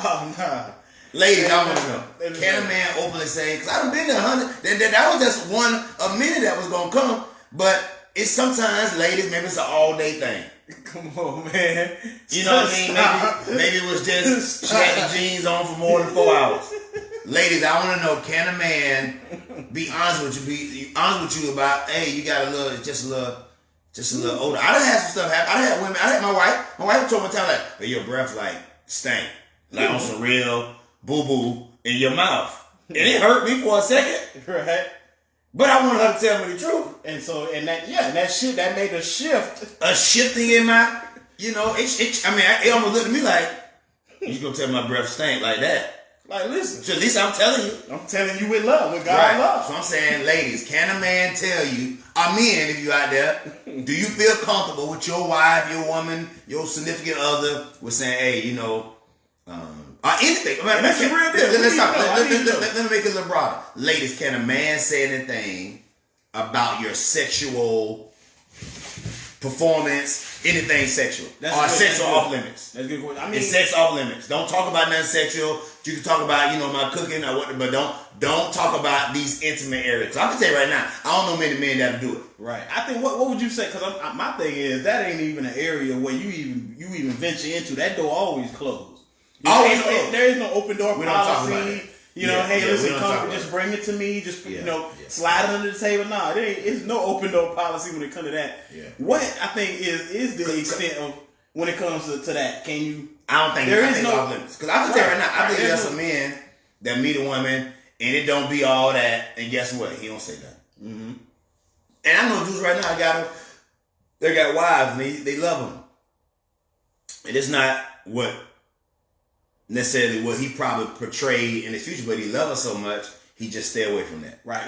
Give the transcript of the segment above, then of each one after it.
Oh, nah. Ladies, I want to know. Can a man openly say, because I done been to 100, that was just one a minute that was going to come, but it's sometimes, ladies, maybe it's an all-day thing. Come on, man. You know what I mean? Maybe it was just she had the jeans on for more than 4 hours. Ladies, I want to know, can a man be honest with you about, hey, you got a little, just a little older. I done had some stuff happen. I done had women, I had my wife told me one time, like, hey, your breath like stank. Like on some real boo-boo in your mouth. And it hurt me for a second. Right. But I wanted her to tell me the truth. And so, that made a shift. A shifting in my, it almost looked at me like, you gonna tell me my breath stank like that? Like, listen. So at least I'm telling you. I'm telling you with love, with God love. So I'm saying, ladies, can a man tell you, or men, if you out there, do you feel comfortable with your wife, your woman, your significant other, with saying, hey, or anything. Let's talk. Let me make it a little broader. Ladies, can a man say anything about your sexual performance, anything sexual? Or sexual off limits? That's a good question. It's sex off limits. Don't talk about nothing sexual. You can talk about, my cooking or what, but don't talk about these intimate areas. So I can tell you right now, I don't know many men that do it. Right. I think what would you say? Because my thing is that ain't even an area where you even venture into. That door always closed. There is no open door policy. Hey, listen, come, just bring it to me. Just slide it under the table. Nah, it's no open door policy when it comes to that. Yeah. What I think is the extent of when it comes to that. Can you? I don't think there is no limits. Because I can tell you right now, I think there's some men that meet a woman and it don't be all that, and guess what? He don't say that. Mm-hmm. And I know dudes right now they got wives and they love them, and it's not necessarily what he probably portrayed in the future, but he loves her so much, he just stay away from that. Right.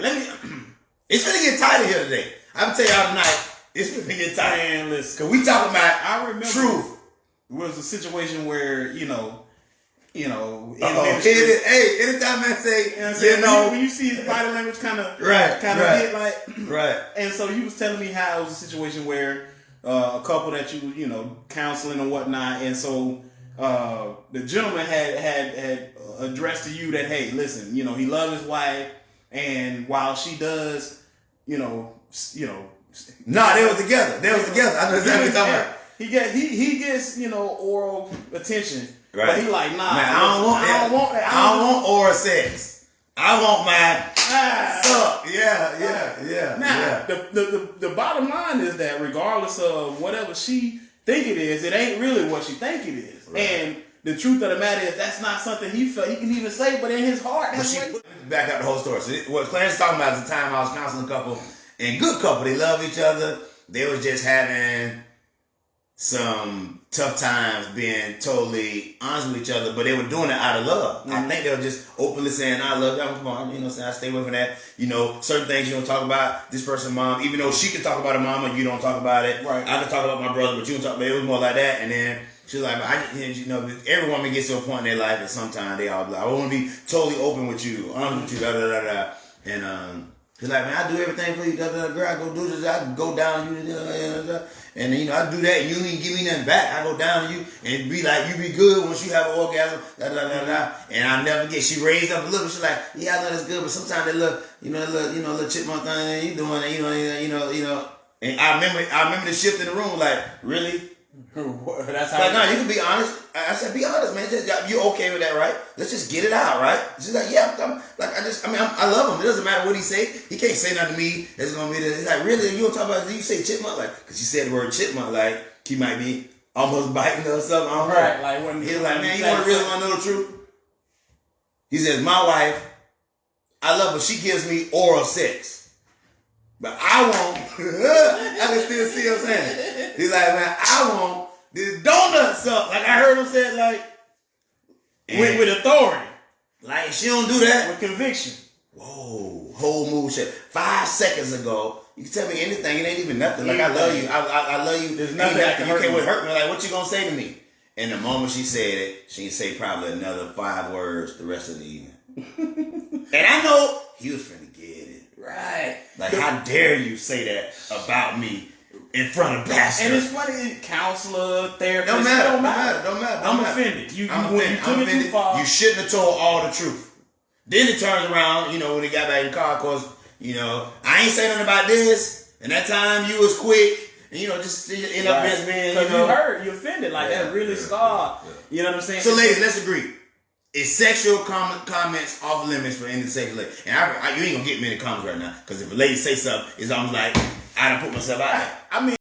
It's gonna get tighter here today. I'm gonna tell y'all tonight, it's gonna get tighter. Man, listen. Cause we talking about I remember truth. It was a situation where, anytime I say, when you see the body language kind of hit like, right. And so you was telling me how it was a situation where a couple that you counseling and whatnot, and so the gentleman had addressed to you that, hey, listen, he loves his wife, and while she does, they were together. I know exactly what you're talking about. He gets oral attention, right? But he like, nah, man, I don't want that. I don't want oral sex. I want my suck. Yeah. Now, the bottom line is that regardless of whatever she think it is, it ain't really what she think it is. Right. And the truth of the matter is that's not something he felt he can even say, but in his heart, that's what back up the whole story. So what Clarence is talking about is the time I was counseling a couple, and good couple, they love each other. They was just having some tough times being totally honest with each other, but they were doing it out of love. Mm-hmm. I think they were just openly saying, I love you, come on, I stay away from that. Certain things you don't talk about this person's mom, even though she can talk about her mama, you don't talk about it. Right. I can talk about my brother, but you don't talk about it. It was more like that. And then she's like, every woman gets to a point in their life and sometimes they all like, I want to be totally open with you, honest with you, And she's like, man, I do everything for you, girl, I go do this, I go down on you, and I do that, and you ain't give me nothing back. I go down to you and be like, you be good once you have an orgasm, And I never get. She raised up a little. She's like, yeah, I know that's good, but sometimes they look, little chipmunk thing. You doing it, And I remember the shift in the room. Like, really? That's how. Like, no, you can be honest. I said, be honest, man. You okay with that, right? Let's just get it out, right? She's like, yeah. I love him. It doesn't matter what he say. He can't say nothing to me. That's gonna be this. He's like, really? You don't talk about? You say chipmunk, like, because she said the word chipmunk, like he might be almost biting her or something. I don't know. Right? Like when he's like, man, you really want to know the truth? He says, my wife, I love her. She gives me oral sex, but I won't. I can still see him saying. He's like, man, I want this donut suck. Like I heard him say it, like with authority. Like she don't do that with conviction. Whoa, whole move shit. 5 seconds ago, you can tell me anything. It ain't even nothing. Like I love you. I love you. There's nothing that can hurt me. Like what you gonna say to me? And the moment she said it, she say probably another 5 words the rest of the evening. And I know he was finna get it. Right. Like how dare you say that about me? in front of pastor. And it's funny, counselor, therapist, don't matter. I'm offended. I'm offended. Too far. You shouldn't have told all the truth. Then it turns around, when he got back in the car, of course, I ain't saying nothing about this. And that time you was quick. And, just end up just being, because you hurt, you offended. Like, that really scarred. Yeah. You know what I'm saying? So, ladies, let's agree. Is sexual comments off limits for any sexual lady? And you ain't going to get many comments right now. Because if a lady say something, it's almost like, I done put myself out there. I mean,